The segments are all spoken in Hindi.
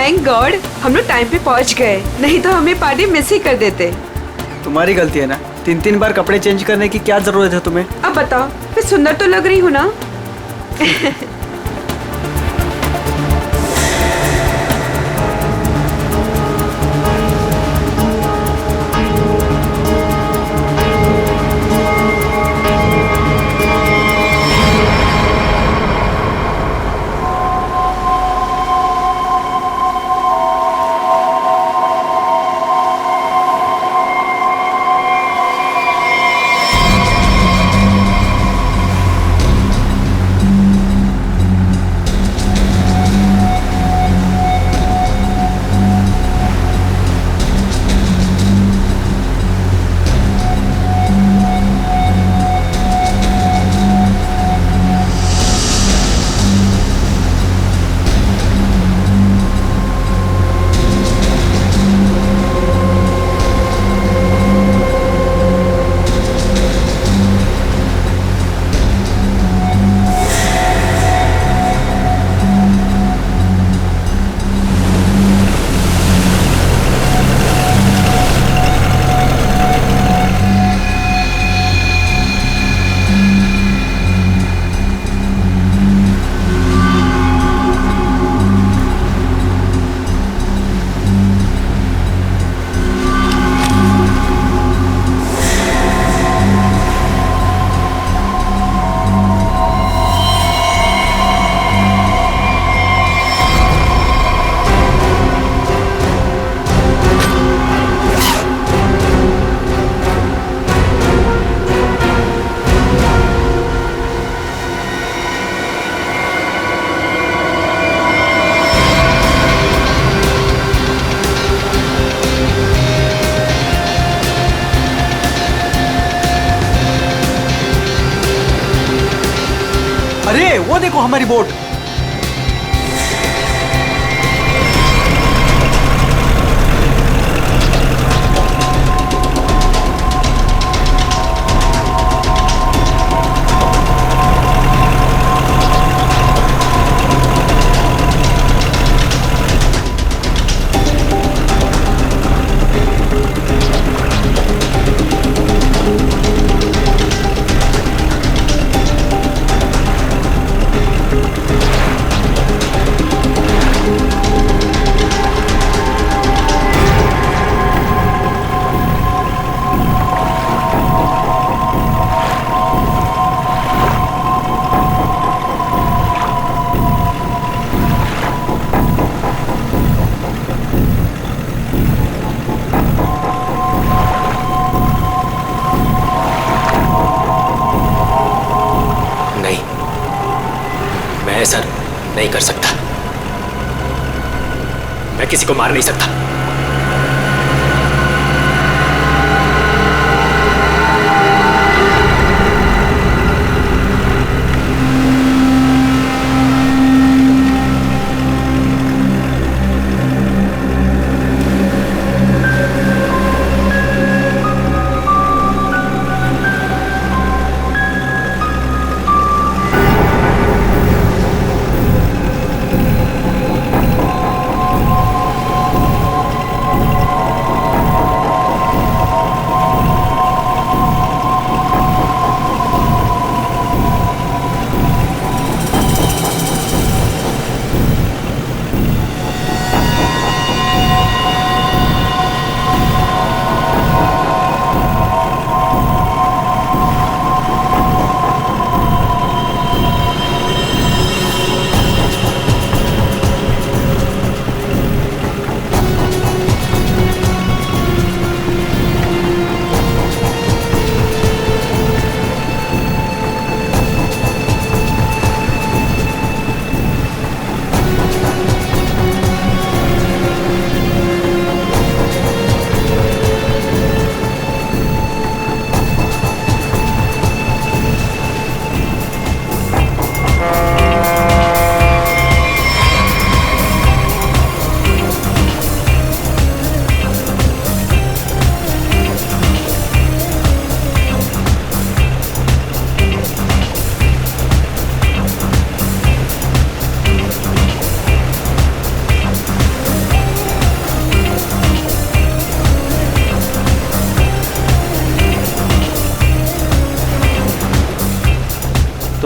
थैंक गॉड हम लोग टाइम पे पहुंच गए, नहीं तो हमें पार्टी मिस ही कर देते। तुम्हारी गलती है ना, 3-3 बार कपड़े चेंज करने की क्या जरूरत है तुम्हें? अब बताओ, मैं सुंदर तो लग रही हूँ ना? अरे वो देखो हमारी बोट। ऐसा नहीं कर सकता, मैं किसी को मार नहीं सकता।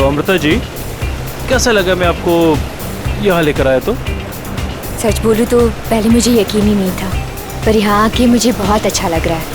अमृता जी, कैसा लगा मैं आपको यहाँ लेकर आया तो? सच बोलूं तो पहले मुझे यकीन ही नहीं था, पर यहाँ आके मुझे बहुत अच्छा लग रहा है।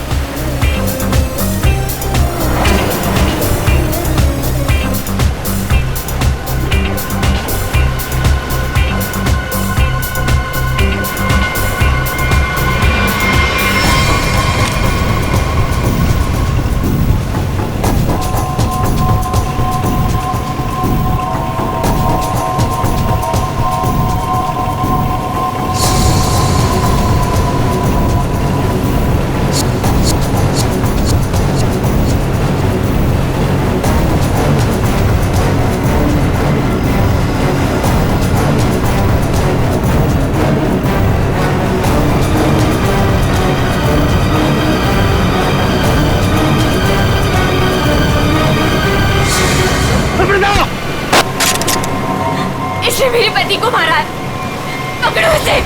इसने मेरे पति को मारा है, पकड़ो इसे।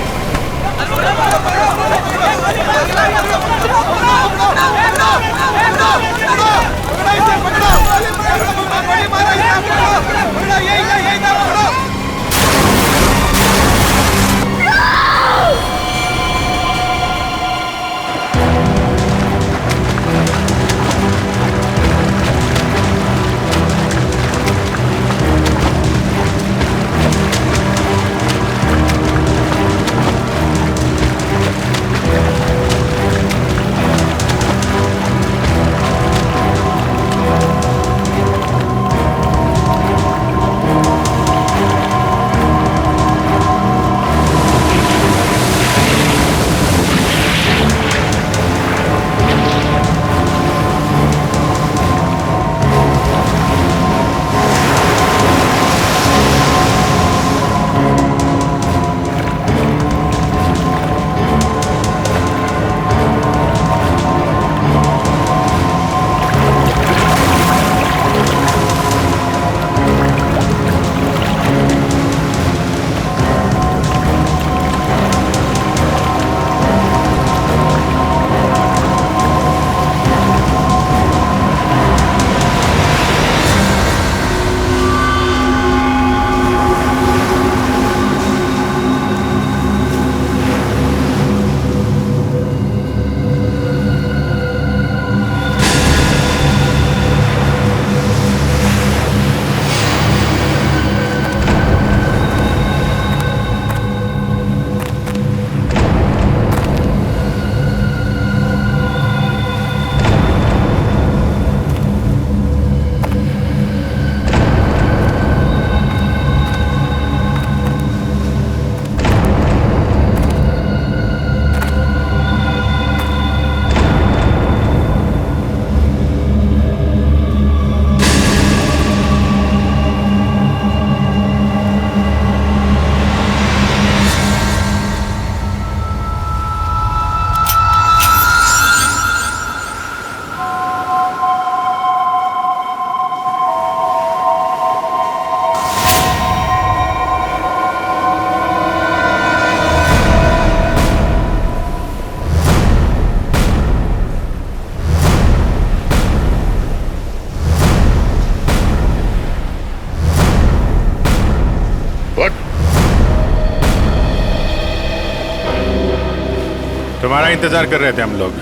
तुम्हारा इंतजार कर रहे थे हम लोग।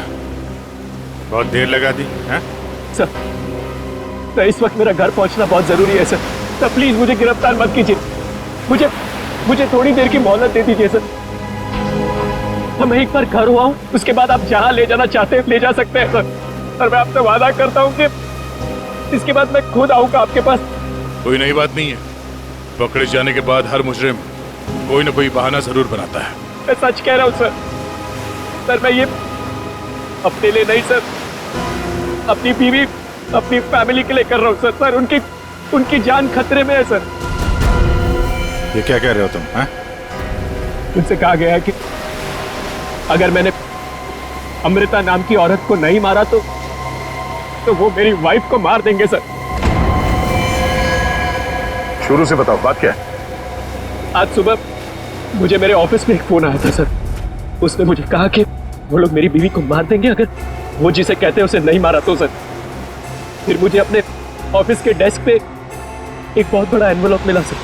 बहुत देर लगा दी हैं? सर, इस वक्त मेरा घर पहुंचना बहुत जरूरी है सर। प्लीज मुझे गिरफ्तार मत कीजिए। मुझे थोड़ी देर की मोहलत दे दीजिए सर। मैं एक बार घर हुआ हूँ, उसके बाद आप जहाँ ले जाना चाहते हैं ले जा सकते हैं सर। और मैं आपसे वादा करता हूँ कि इसके बाद मैं खुद आऊंगा आपके पास। कोई नई बात नहीं है। पकड़े जाने के बाद हर मुजरिम कोई ना कोई बहाना जरूर बनाता है। मैं सच कह रहा हूँ सर। मैं ये अपने लिए नहीं सर, अपनी बीवी, अपनी फैमिली के लिए कर रहा हूँ सर। उनकी जान खतरे में है सर। ये क्या कह रहे हो तुम? हैं? उनसे कहा गया है कि अगर मैंने अमृता नाम की औरत को नहीं मारा तो वो मेरी वाइफ को मार देंगे सर। शुरू से बताओ, बात क्या है? आज सुबह मुझे मेरे ऑफिस में एक फोन आया था सर। उसने मुझे कहा कि वो लोग मेरी बीवी को मार देंगे अगर वो जिसे कहते हैं उसे नहीं मारा तो सर। फिर मुझे अपने ऑफिस के डेस्क पे एक बहुत बड़ा एनवलप मिला सर।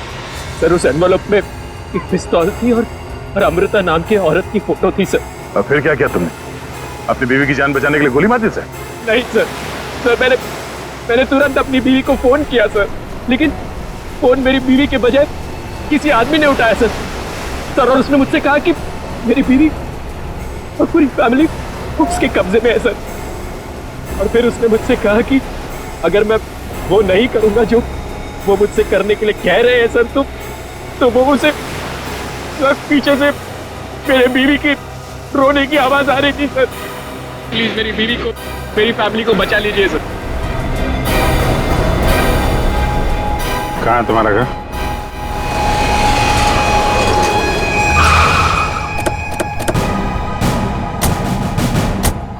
सर उस एनवलप में एक पिस्तौल थी और अमृता नाम की औरत की फोटो थी सर। और फिर क्या किया तुमने? अपनी बीवी की जान बचाने के लिए गोली मार दी सर? नहीं सर, सर मैंने तुरंत अपनी बीवी को फोन किया सर, लेकिन फोन मेरी बीवी के बजाय किसी आदमी ने उठाया सर। और उसने मुझसे कहा कि मेरी बीवी और पूरी फैमिली उसके कब्जे में है सर। और फिर उसने मुझसे कहा कि अगर मैं वो नहीं करूंगा जो वो मुझसे करने के लिए कह रहे हैं सर, तो वो मुझसे पीछे से मेरे बीवी की रोने की आवाज आ रही थी सर। प्लीज मेरी बीवी को, मेरी फैमिली को बचा लीजिए सर। कहाँ है तुम्हारा घर?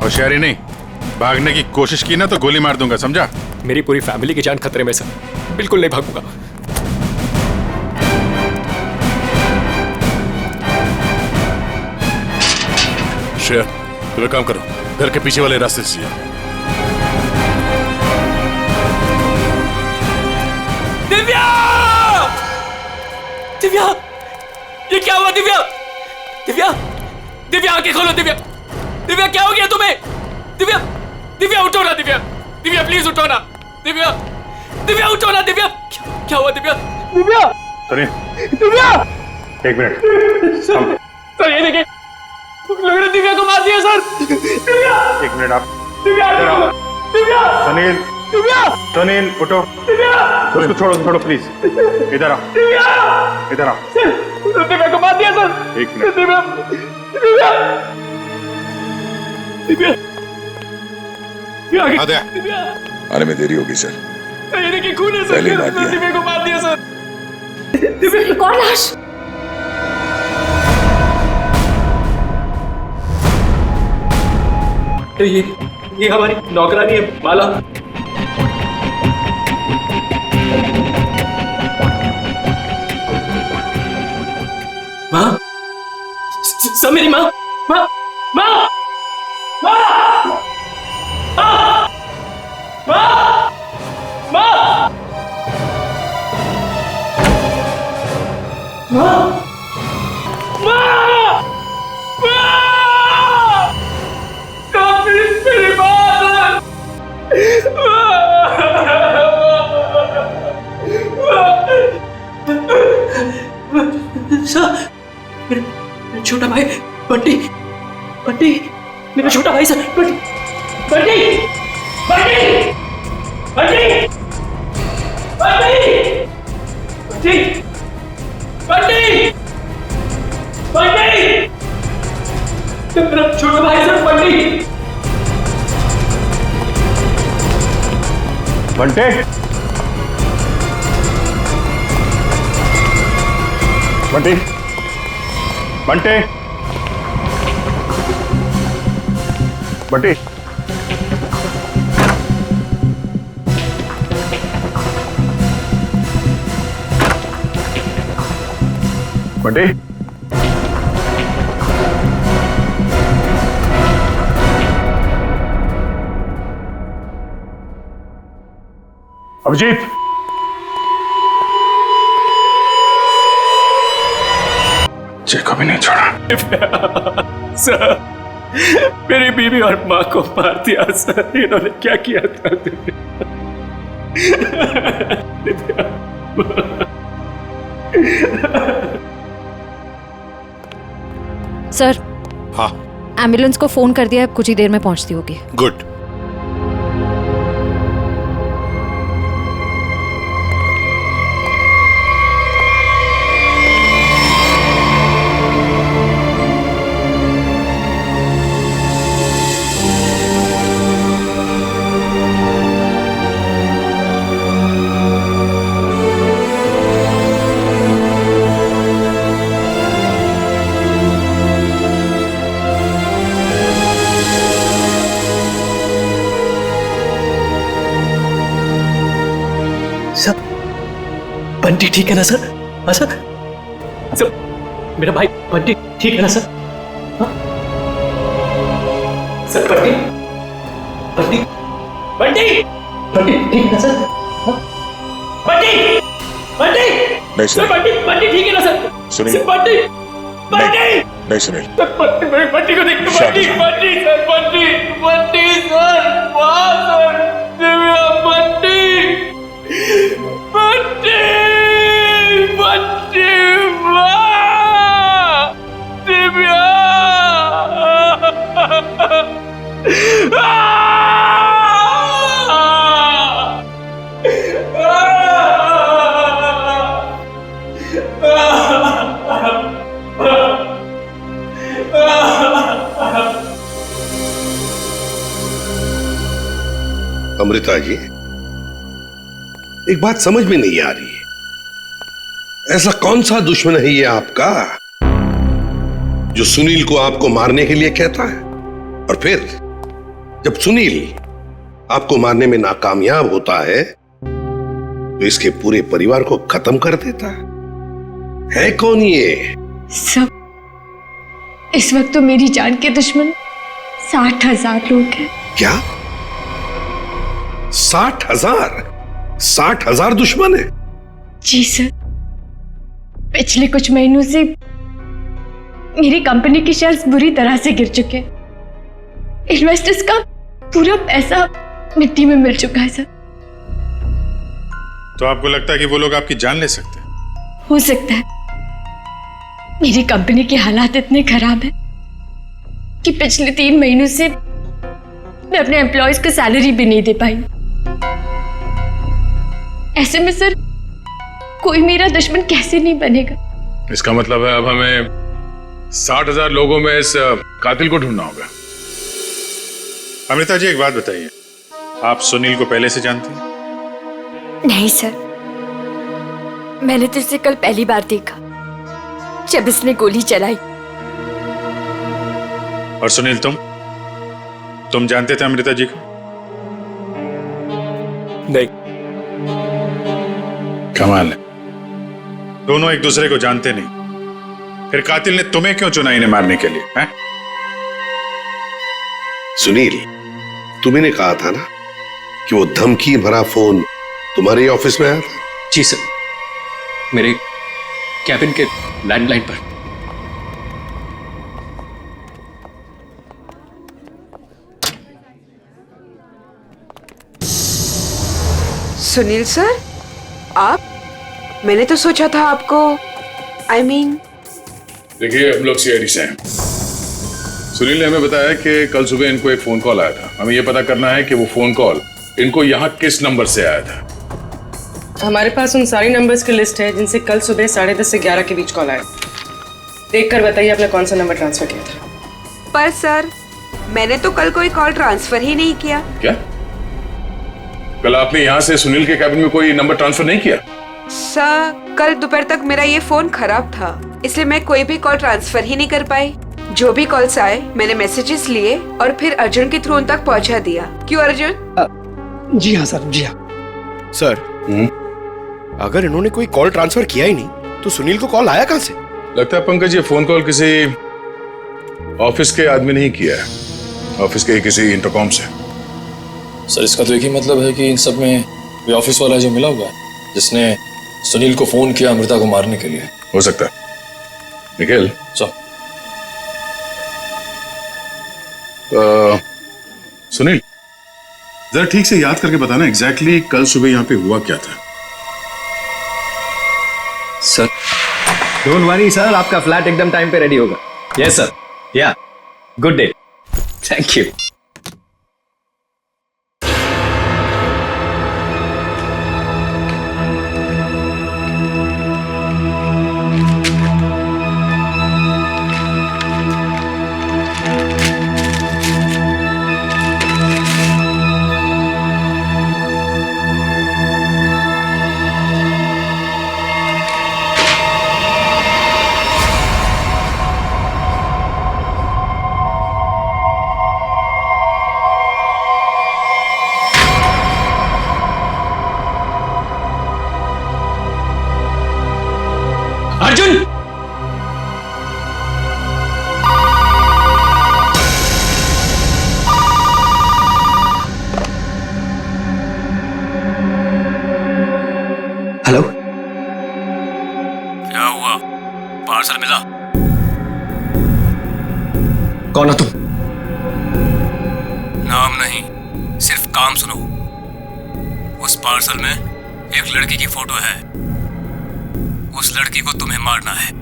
होशियारी नहीं, भागने की कोशिश की ना तो गोली मार दूंगा, समझा? मेरी पूरी फैमिली की जान खतरे में सर, बिल्कुल नहीं भागूंगा। श्रेया, तुम एक काम करो, घर के पीछे वाले रास्ते से जाओ। दिव्या! दिव्या! ये क्या हुआ दिव्या? दिव्या! दिव्या आंखें खोलो दिव्या! दिव्या क्या हो गया तुम्हें? दिव्या! दिव्या उठो ना दिव्या! दिव्या प्लीज उठो ना! दिव्या! दिव्या उठो ना दिव्या! क्या हुआ दिव्या? दिव्या! सुनिए, दिव्या! एक मिनट। सर ये देखिए, लोगों ने दिव्या को मार दिया सर। दिव्या! एक मिनट आप। दिव्या! दिव्या! सुनील, दिव्या! सुनील उठो। दिव्या! उसको छोड़ो प्लीज। इधर आओ, दिव्या! इधर आओ। सर दिव्या को मार दिया सर। एक मिनट। दिव्या! दिव्या! दिव्या! आ गया। दिव्या! आने में देरी होगी सर। सर ये देखिए खून है सर। पहले ही मार दिया। दिव्या को मार दिया सर। दिव्या कौन लाश? तो ये हमारी नौकरानी है माला। माँ, सब मेरी माँ, माँ, माँ, माँ, माँ, माँ, माँ, माँ, मेरी बात मेरा छोटा भाई बंटी, बंटी, मेरा छोटा भाई सर, बंटी, बंटी, बंटी, बंटी, बंटी, बंटी, बंटी, मेरा छोटा भाई सर बंटी। बंटे, बंटे, बंटे, बंटे, बंटे, अभिजीत, जय को भी नहीं छोड़ा। सर मेरी बीवी और माँ को मार दिया सर। इन्होंने क्या किया था? सर हाँ, एम्बुलेंस को फोन कर दिया है, कुछ ही देर में पहुंचती होगी। गुड। बंटी ठीक है ना सर? हाँ सर? सर मेरा भाई बंटी ठीक है ना सर? हाँ? सर बंटी, बंटी, बंटी, बंटी ठीक है ना सर? हाँ? बंटी, बंटी नहीं सर, सुनील बंटी बंटी ठीक है ना सर? सुनील। सर, बंटी बंटी नहीं सुनील सर, बंटी को देखो, बंटी बंटी सर, बंटी बंटी सर, वाह सर, दिव्या बंटी बंटी बंटी वाह दिव्या अमृता जी, एक बात समझ में नहीं आ रही, ऐसा कौन सा दुश्मन है ये आपका जो सुनील को आपको मारने के लिए कहता है, और फिर जब सुनील आपको मारने में नाकामयाब होता है तो इसके पूरे परिवार को खत्म कर देता है कौन ये? सब इस वक्त तो मेरी जान के दुश्मन 60,000 लोग हैं। क्या 60,000? 60,000 दुश्मन है? जी सर, पिछले कुछ महीनों से मेरी कंपनी के शेयर्स बुरी तरह से गिर चुके हैं। इन्वेस्टर्स का पूरा पैसा मिट्टी में मिल चुका है सर। तो आपको लगता है कि वो लोग आपकी जान ले सकते हैं? हो सकता है। मेरी कंपनी के हालात इतने खराब हैं कि पिछले 3 महीनों से मैं अपने एम्प्लॉयज को सैलरी भी नहीं दे पाई। ऐसे में सर कोई मेरा दुश्मन कैसे नहीं बनेगा? इसका मतलब है अब हमें 60,000 लोगों में इस कातिल को ढूंढना होगा। अमृता जी, एक बात बताइए, आप सुनील को पहले से जानती हैं? नहीं सर, मैंने तो इसे कल पहली बार देखा जब इसने गोली चलाई। और सुनील, तुम जानते थे अमृता जी को? नहीं। कमाल है, दोनों एक दूसरे को जानते नहीं, फिर कातिल ने तुम्हें क्यों चुना इन्हें मारने के लिए? हैं? सुनील, तुम्हें कहा था ना कि वो धमकी भरा फोन तुम्हारे ऑफिस में आया था? जी सर, मेरे कैबिन के लैंडलाइन पर। सुनील सर, आप? मैंने तो सोचा था आपको देखिए, हम लोग सीआईडी से हैं। सुनील ने हमें बताया कि कल सुबह इनको एक फोन कॉल आया था। हमें यह पता करना है कि वो फोन कॉल इनको यहाँ किस नंबर से आया था। हमारे पास उन सारी नंबर्स की लिस्ट है जिनसे कल सुबह 10:30 से 11 के बीच कॉल आया। देखकर बताइए आपने कौन सा नंबर ट्रांसफर किया था। पर सर, मैंने तो कल कोई कॉल ट्रांसफर ही नहीं किया। क्या? कल आपने यहाँ से सुनील के कैबिन में कोई नंबर ट्रांसफर नहीं किया? सर, कल दोपहर तक मेरा ये फोन खराब था, इसलिए मैं कोई भी कॉल ट्रांसफर ही नहीं कर पाई। जो भी कॉल्स आए मैंने मैसेजेस लिए और फिर अर्जुन के थ्रू उन तक पहुंचा दिया। क्यों अर्जुन? जी हाँ सर, जी हाँ सर। अगर इन्होंने कोई कॉल ट्रांसफर किया ही नहीं तो सुनील को कॉल आया कहां से? लगता है पंकज ये फोन कॉल किसी ऑफिस के आदमी ने ही किया है, ऑफिस के किसी इंटरकॉम से। सर, इसका तो एक ही मतलब है कि इन सब में कोई ऑफिस वाला जो मिला हुआ है जिसने सुनील को फोन किया अमृता को मारने के लिए। हो सकता है। निखिल सर। सुनील, जरा ठीक से याद करके बताना एग्जैक्टली कल सुबह यहाँ पे हुआ क्या था। सर, डोंट वरी सर, आपका फ्लैट एकदम टाइम पे रेडी होगा। यस सर, या good day, thank you. Arjun! Hello हुआ? पार्सल मिला? कौन हो तुम? नाम नहीं, सिर्फ काम सुनो। उस पार्सल में एक लड़की की फोटो है। उस लड़की को तुम्हें मारना है।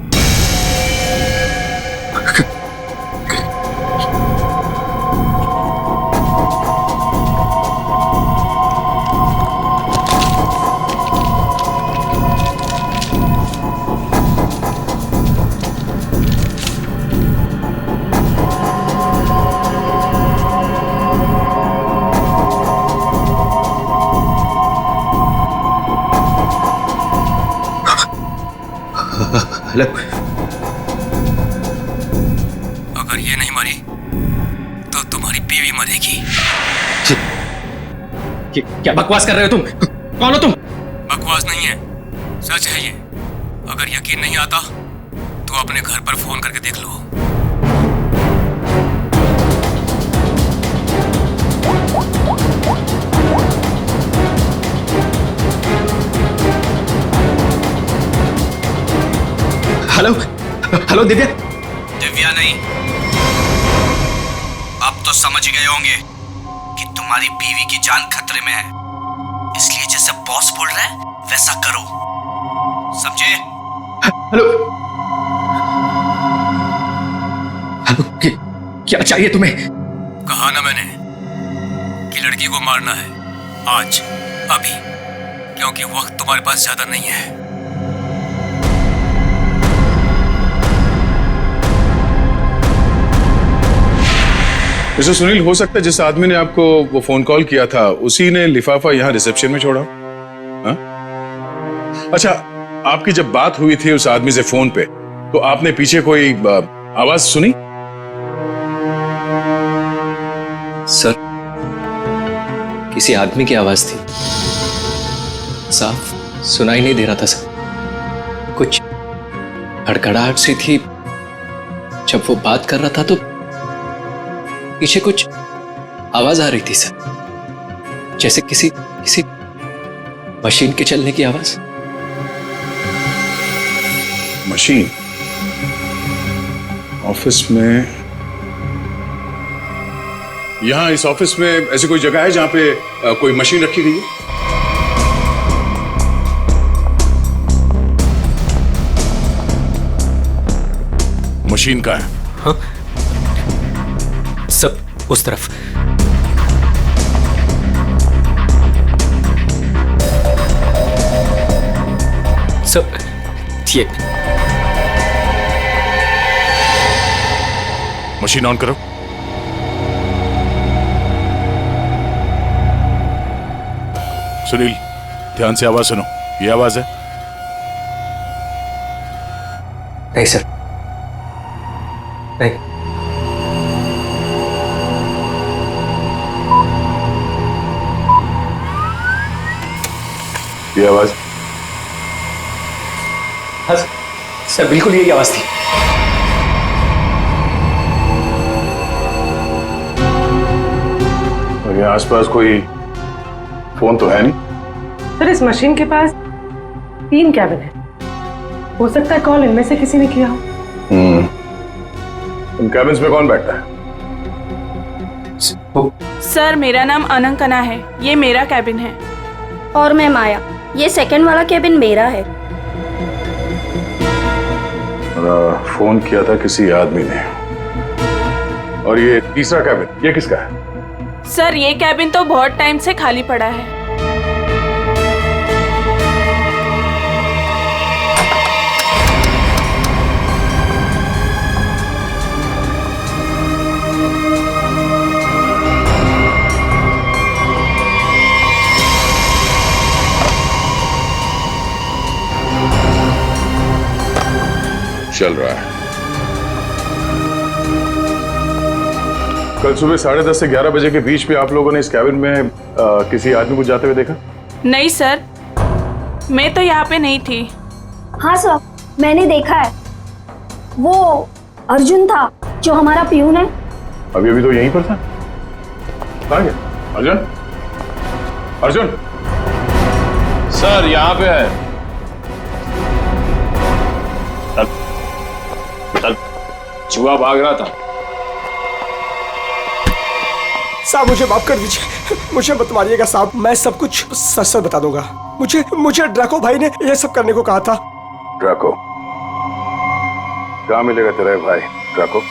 हेलो। अगर ये नहीं मरी तो तुम्हारी बीवी मरेगी। क्या बकवास कर रहे हो तुम? कौन हो तुम? बकवास नहीं है, सच है ये। अगर यकीन नहीं आता तो अपने घर पर फोन करके देख लो। Hello hello Divya. दिव्या नहीं, अब तो समझ गए होंगे कि तुम्हारी बीवी की जान खतरे में है, इसलिए जैसे बॉस बोल रहा है वैसा करो, समझे? हेलो हेलो, क्या चाहिए तुम्हें? कहा ना मैंने कि लड़की को मारना है, आज, अभी, क्योंकि वक्त तुम्हारे पास ज्यादा नहीं है। मिस्टर सुनील, हो सकता है जिस आदमी ने आपको वो फोन कॉल किया था उसी ने लिफाफा यहाँ रिसेप्शन में छोड़ा। हा? अच्छा, आपकी जब बात हुई थी उस आदमी से फोन पे तो आपने पीछे कोई आवाज सुनी? सर, किसी आदमी की आवाज थी, साफ सुनाई नहीं दे रहा था सर। कुछ हड़कड़ाहट सी थी। जब वो बात कर रहा था तो पीछे कुछ आवाज आ रही थी सर, जैसे किसी मशीन के चलने की आवाज। मशीन? ऑफिस में? यहां इस ऑफिस में ऐसी कोई जगह है जहां पे कोई मशीन रखी गई है? मशीन का है? हाँ? सब उस तरफ। सब ये मशीन ऑन करो। सुनील, ध्यान से आवाज सुनो। ये आवाज है? नहीं सर, नहीं। ये आवाज? हाँ सर, बिल्कुल यही आवाज थी। और यहाँ आसपास कोई फोन तो है नहीं? सर, इस मशीन के पास 3 कैबिन है, हो सकता है कॉल इनमें से किसी ने किया हो। इन कैबिन्स में कौन बैठता है? सर, मेरा नाम अनंकना है, ये मेरा कैबिन है। और मैं माया, ये सेकंड वाला कैबिन मेरा है। फोन किया था किसी आदमी ने। और ये तीसरा कैबिन, ये किसका है? सर, ये कैबिन तो बहुत टाइम से खाली पड़ा है। चल रहा है। कल सुबह 10:30 से 11 बजे के बीच में आप लोगों ने इस कैबिन में किसी आदमी को जाते हुए देखा? नहीं सर, मैं तो यहाँ पे नहीं थी। हाँ सर, मैंने देखा है। वो अर्जुन था जो हमारा पियून है। अभी तो यहीं पर था। कहाँ गया? अर्जुन? अर्जुन? सर, यहाँ पे है। चल चूहा भाग रहा था। साहब मुझे माफ कर दीजिए, मुझे मत मारिएगा साहब, मैं सब कुछ सच सच बता दूंगा। मुझे ड्रैको भाई ने ये सब करने को कहा था। ड्रैको कहाँ मिलेगा तेरा ये भाई ड्रैको?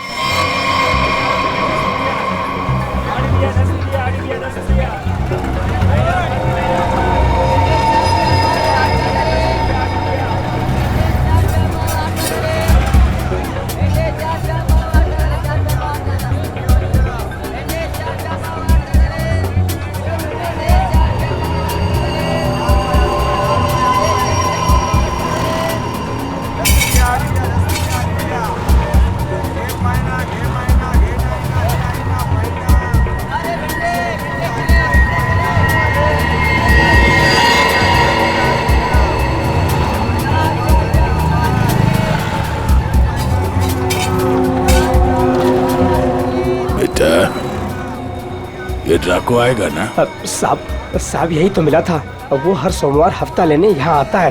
ये ड्राको आएगा ना? साहब यही तो मिला था, वो हर सोमवार हफ्ता लेने यहाँ आता है,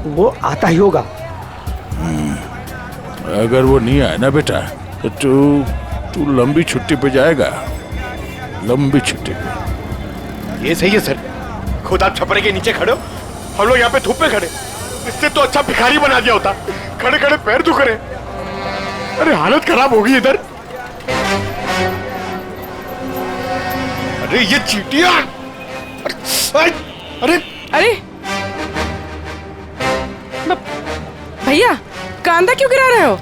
वो आता ही होगा। अगर वो नहीं आया ना बेटा तो तू लंबी छुट्टी पे जाएगा, लंबी छुट्टी पे। ये सही है सर, खुद आप छपरे के नीचे खड़े हो, हम लोग यहाँ पे धूप में खड़े, इससे तो अच्छा भिखारी बना दिया होता, खड़े खड़े पैर दुख रहे। अरे हालत खराब हो गई इधर। अरे ये चीटियां! अरे भैया कांदा क्यों गिरा रहे हो?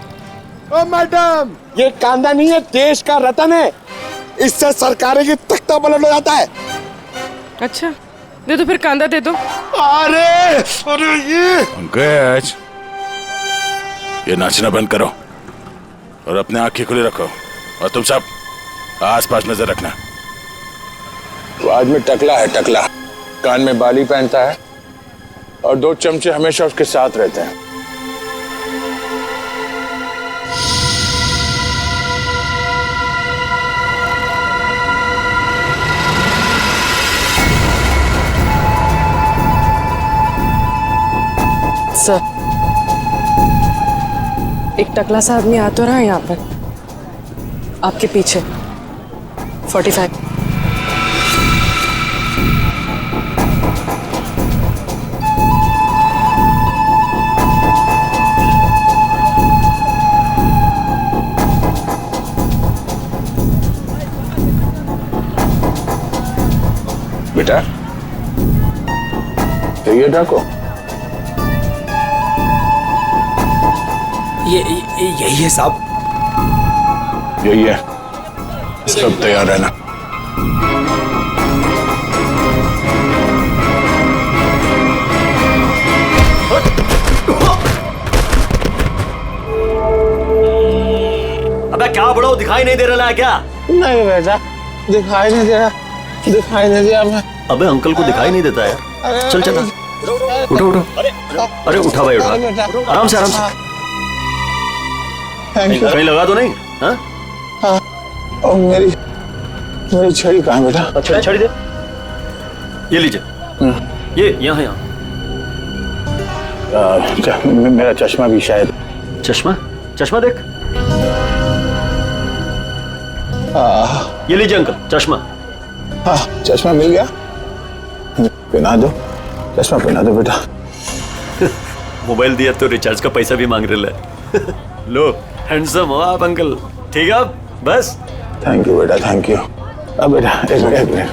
ओ मैडम, ये कांदा नहीं है, देश का रतन है, इससे सरकारें की तख्ता पलट हो जाता है। अच्छा दे दो फिर, कांदा दे दो। अरे ये पंकज, ये नाचना बंद करो और अपने आंखें खुली रखो, और तुम सब आसपास नजर रखना। वो आदमी टकला है, टकला, कान में बाली पहनता है और 2 चमचे हमेशा उसके साथ रहते हैं। सर, एक टकला सा आदमी आ तो रहा है यहाँ पर, आपके पीछे 45। बेटा ये डाको, यही है साहब, यही है, सब तैयार रहना। अबे क्या बड़ो, दिखाई नहीं दे रहा है क्या? नहीं बेटा, दिखाई नहीं दे रहा, दिखाई नहीं दिया मैं। अबे अंकल को दिखाई नहीं देता यार। चल चल, उठो उठो। अरे उठा भाई, उठा, आराम से आराम से। कहीं लगा तो नहीं? हाँ? और मेरी छड़ी कहाँ है बेटा? अच्छा छड़ी दे, ये लीजिए, ये यहाँ यहाँ। मेरा चश्मा भी शायद। चश्मा? चश्मा देख, ये लीजिए अंकल चश्मा। हाँ चश्मा मिल गया, पहना दो, चश्मा पहना दो बेटा। मोबाइल दिया तो रिचार्ज का पैसा भी मांग रहे हैं। लो, हैंडसम हो आप अंकल, ठीक है अब बस। थैंक यू बेटा, थैंक यू। अब बेटा एक मिनट,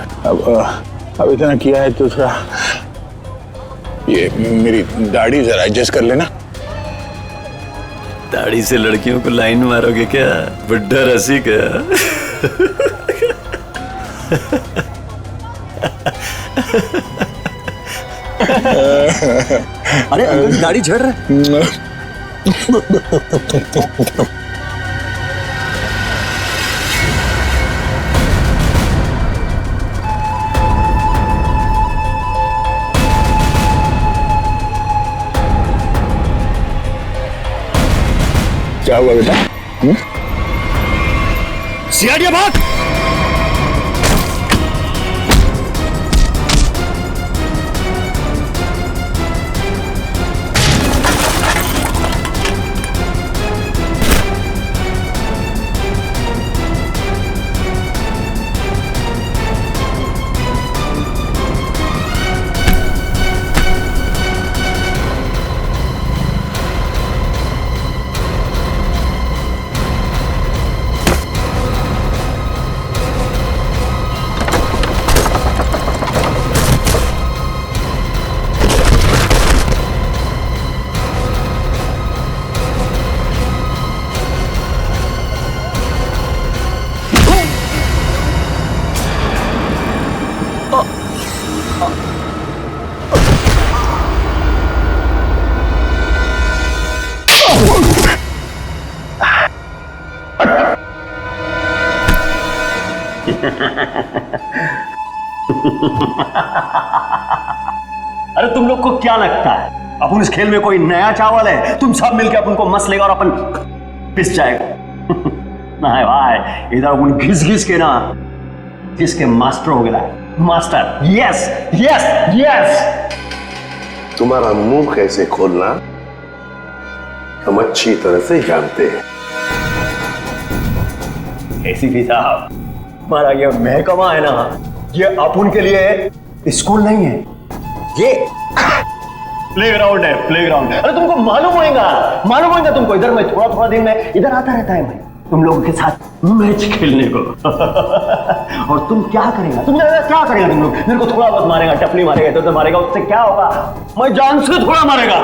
अब इतना किया है तो थोड़ा ये मेरी दाढ़ी जरा एडजस्ट कर लेना। दाढ़ी से लड़कियों को लाइन मारोगे क्या? बुड्ढा रसिक है। अरे अंकल दाढ़ी झड़ रहा है। क्या हुआ बेटा? सियाड़िया भाग! अरे तुम लोग को क्या लगता है अपन इस खेल में कोई नया चावल है? तुम सब मिलके अपन को मस लेगा और अपन पिस जाएगा। नहीं भाई, इधर अपन घिस घिस के ना जिसके मास्टर हो गया। Master, yes yes yes. तुम्हारा मुंह कैसे खोलना हम अच्छी तरह से जानते हैं। एसीपी साहब, हमारा ये महकमा है ना, ये अपन के लिए स्कूल नहीं है, ये प्लेग्राउंड है, प्लेग्राउंड। अरे तुमको मालूम होगा तुमको। इधर मैं थोड़ा थोड़ा दिन में इधर आता रहता है, मैं तुम लोगों के साथ मैच खेलने को। और तुम क्या करेगा? तुम क्या करेगा? तुम लोग मेरे को थोड़ा बहुत मारेगा, टपली मारेगा, इधर मारेगा, उससे क्या होगा? मैं जान से थोड़ा मारेगा।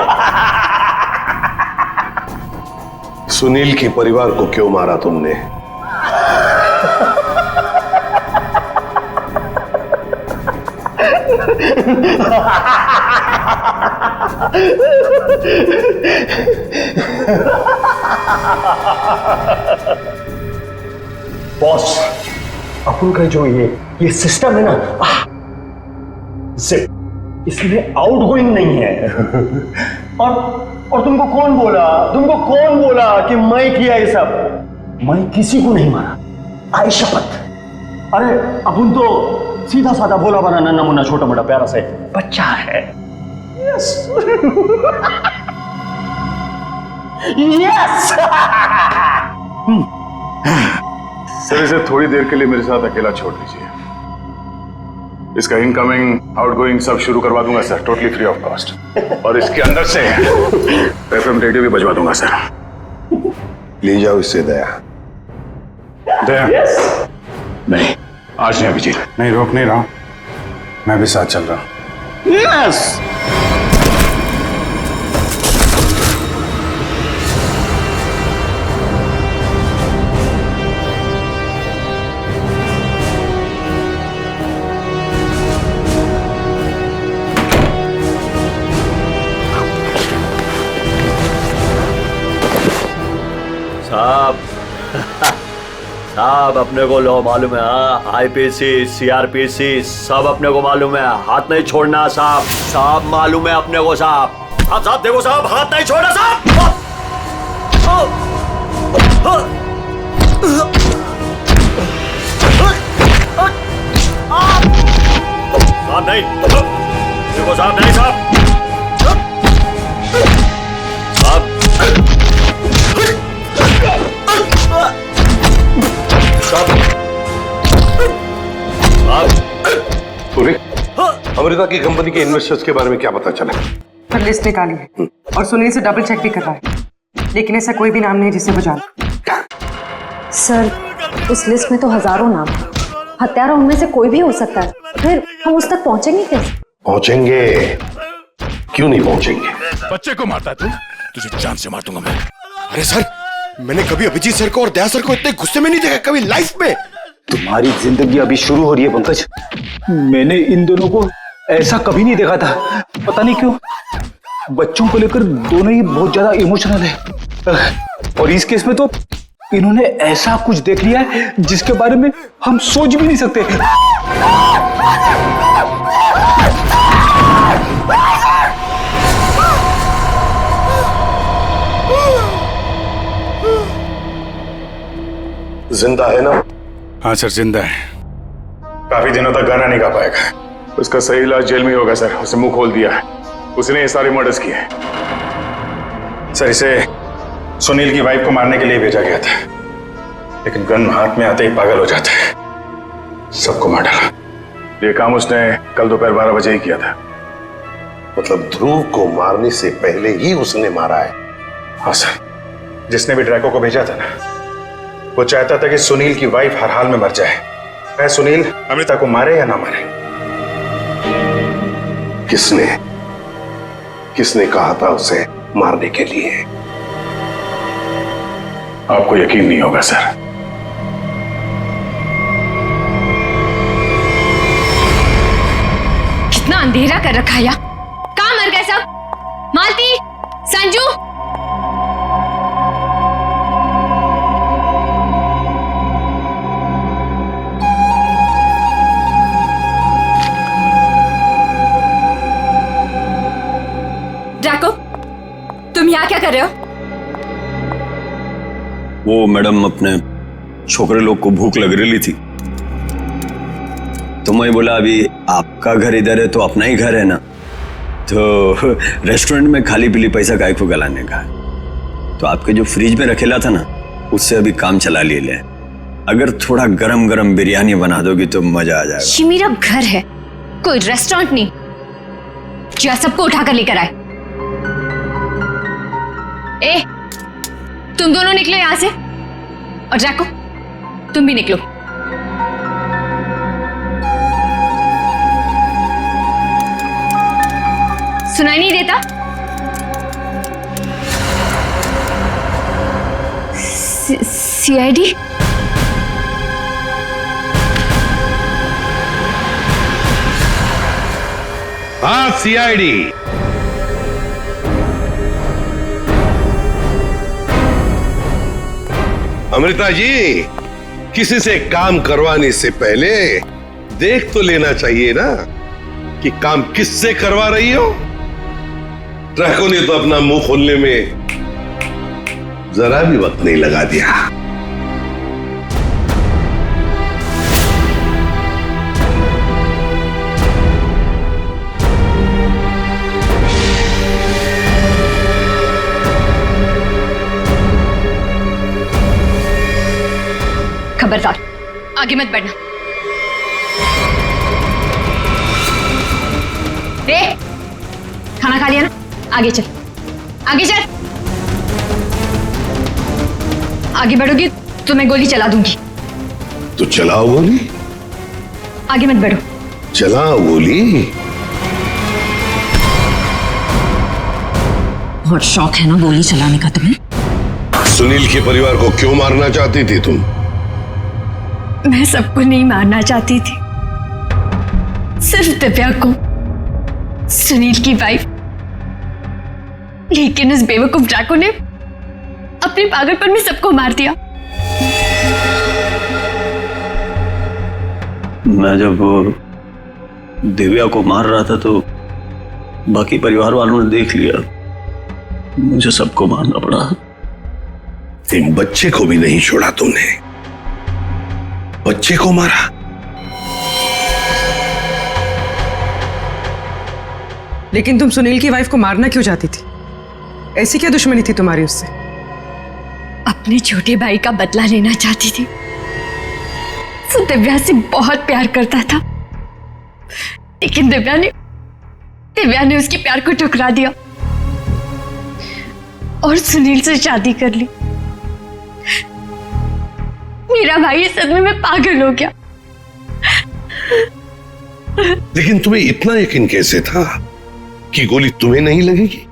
सुनील के परिवार को क्यों मारा तुमने? बॉस, अपन का जो ये सिस्टम है ना, इसमें आउटगोइंग नहीं है। और तुमको कौन बोला कि मैं किया ये सब? मैं किसी को नहीं मारा, आई शपथ। अरे अपन तो सीधा साधा बोला बना नन्ना मुन्ना छोटा मोटा प्यारा से बच्चा है। Yes yes. सर, इसे थोड़ी देर के लिए मेरे साथ अकेला छोड़ दीजिए। इसका इनकमिंग आउटगोइंग सब शुरू करवा दूंगा sir, totally free of cost. और इसके अंदर से एफएम रेडियो भी बजवा दूंगा सर। ले जाओ इससे दया। नहीं, आज नहीं अभिजीत, नहीं रोक नहीं रहा हूं, मैं भी साथ चल रहा हूं। यस। साहब अपने को लो मालूम है, आईपीसी सीआरपीसी सब अपने को मालूम है, हाथ नहीं छोड़ना साहब। साहब मालूम है अपने को साहब। साहब देखो साहब, हाथ नहीं छोड़ना साहब। साहब नहीं, देखो साहब नहीं साहब। अमृता की कंपनी के इन्वेस्टर्स के बारे में क्या पता चला? पर लिस्ट निकाली है और सुनील से डबल चेक भी कर रहा है, लेकिन ऐसा कोई भी नाम नहीं जिसे वो जाने। सर, उस लिस्ट में तो हजारों नाम हैं। हत्यारा उनमें से कोई भी हो सकता है, फिर हम उस तक पहुंचेंगे कैसे? पहुंचेंगे, क्यों नहीं पहुंचेंगे? बच्चे को मारता है तू, तुझे जान से मार दूंगा मैं। अरे सर, मैंने कभी अभिजीत सर को और दया सर को इतने गुस्से में नहीं देखा कभी लाइफ में। तुम्हारी जिंदगी अभी शुरू हो रही है पंकज। मैंने इन दोनों को ऐसा कभी नहीं देखा था। पता नहीं क्यों बच्चों को लेकर दोनों ही बहुत ज्यादा इमोशनल है, और इस केस में तो इन्होंने ऐसा कुछ देख लिया है जिसके बारे में हम सोच भी नहीं सकते। जिंदा है ना? हाँ सर, जिंदा है। काफी दिनों तक गाना नहीं गा पाएगा। उसका सही इलाज जेल में होगा सर। उसे मुंह खोल दिया है, उसने ये सारे मर्डर्स किए। सर, इसे सुनील की वाइफ को मारने के लिए भेजा गया था, लेकिन गन हाथ में आते ही पागल हो जाता है, सबको मार डाला। ये काम उसने कल दोपहर 12 बजे ही किया था। मतलब ध्रुव को मारने से पहले ही उसने मारा है? हाँ सर, जिसने भी ड्रैको को भेजा था ना, वो चाहता था कि सुनील की वाइफ हर हाल में मर जाए, चाहे सुनील अमृता को मारे या ना मारे। किसने कहा था उसे मारने के लिए? आपको यकीन नहीं होगा सर। कितना अंधेरा कर रखा है यार। कहाँ मर गए सब? मालती, संजू, वो मैडम अपने छोकरे लोग को भूख लग रही थी, तो मैं बोला अभी आपका घर इधर है तो अपना ही घर है ना, तो रेस्टोरेंट में खाली पीली पैसा काय को गलाने का, तो आपके जो फ्रिज में रखेला था ना उससे अभी काम चला ले। अगर थोड़ा गरम गरम बिरयानी बना दोगी तो मजा आ जाएगा। ये मेरा घर है, कोई रेस्टोरेंट नहीं जो सबको उठाकर लेकर आए। ए, तुम दोनों निकलो यहां से, और जैको तुम भी निकलो। सुनाई नहीं देता? सीआईडी? हाँ, सीआईडी। अमृता जी, किसी से काम करवाने से पहले देख तो लेना चाहिए ना कि काम किससे करवा रही हो। ट्रकों ने तो अपना मुंह खोलने में जरा भी वक्त नहीं लगा दिया। खबरदार, आगे मत बढ़ना। खाना खा लिया ना? आगे चल, आगे चल। आगे बढ़ोगी तो मैं गोली चला दूंगी। तो चलाओ गोली। आगे मत बढ़ो। चलाओ गोली। बहुत शौक है ना गोली चलाने का तुम्हें? सुनील के परिवार को क्यों मारना चाहती थी तुम? मैं सबको नहीं मारना चाहती थी, सिर्फ दिव्या को, सुनील की वाइफ। लेकिन उस बेवकूफ डाकू ने अपने पागलपन में सबको मार दिया। मैं जब दिव्या को मार रहा था तो बाकी परिवार वालों ने देख लिया, मुझे सबको मारना पड़ा। एक बच्चे को भी नहीं छोड़ा तुमने, बच्चे को मारा। लेकिन तुम सुनील की वाइफ को मारना क्यों चाहती थी? ऐसी क्या दुश्मनी थी तुम्हारी उससे? अपने छोटे भाई का बदला लेना चाहती थी। वो दिव्या से बहुत प्यार करता था, लेकिन दिव्या ने उसके प्यार को ठुकरा दिया और सुनील से शादी कर ली। मेरा भाई इस सदमे में पागल हो गया। लेकिन तुम्हें इतना यकीन कैसे था कि गोली तुम्हें नहीं लगेगी?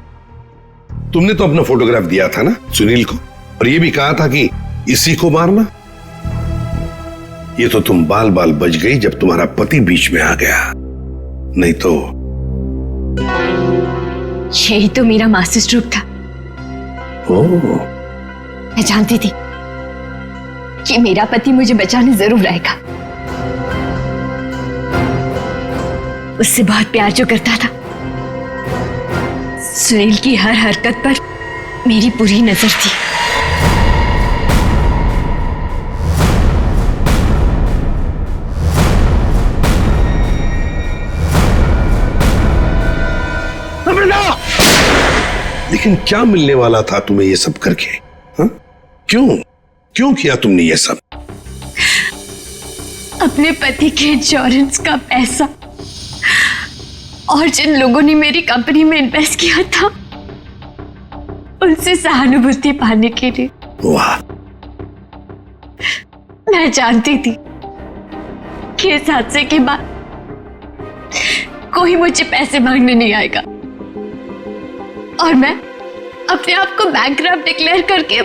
तुमने तो अपना फोटोग्राफ दिया था ना सुनील को, और ये भी कहा था कि इसी को मारना। ये तो तुम बाल बाल बच गई जब तुम्हारा पति बीच में आ गया, नहीं तो। यही तो मेरा मास्टर स्ट्रोक था। मैं जानती थी कि मेरा पति मुझे बचाने जरूर आएगा। उससे बहुत प्यार जो करता था। सुनील की हर हरकत पर मेरी पूरी नजर थी। लेकिन क्या मिलने वाला था तुम्हें ये सब करके? हा? क्यों किया तुमने ये सब? अपने पति के इंश्योरेंस का पैसा और जिन लोगों ने मेरी कंपनी में इन्वेस्ट किया था उनसे सहानुभूति पाने के लिए। वाह! मैं जानती थी कि इस हादसे के बाद कोई मुझे पैसे मांगने नहीं आएगा और मैं अपने आप को बैंकरप्ट डिक्लेयर करके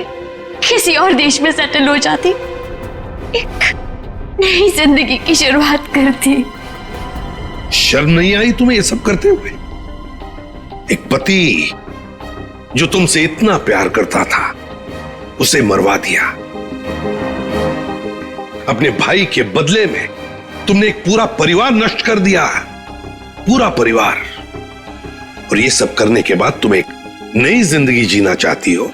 किसी और देश में सेटल हो जाती, एक नई जिंदगी की शुरुआत करती। शर्म नहीं आई तुम्हें ये सब करते हुए? एक पति जो तुमसे इतना प्यार करता था उसे मरवा दिया। अपने भाई के बदले में तुमने एक पूरा परिवार नष्ट कर दिया, पूरा परिवार। और ये सब करने के बाद तुम एक नई जिंदगी जीना चाहती हो?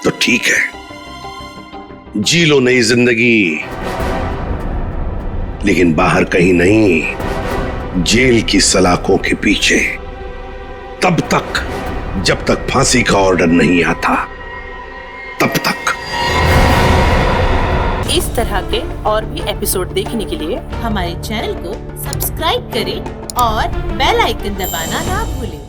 तो ठीक है, जी लो नई जिंदगी, लेकिन बाहर कहीं नहीं, जेल की सलाखों के पीछे, तब तक जब तक फांसी का ऑर्डर नहीं आता, तब तक। इस तरह के और भी एपिसोड देखने के लिए हमारे चैनल को सब्सक्राइब करें और बेल आइकन दबाना ना भूलें।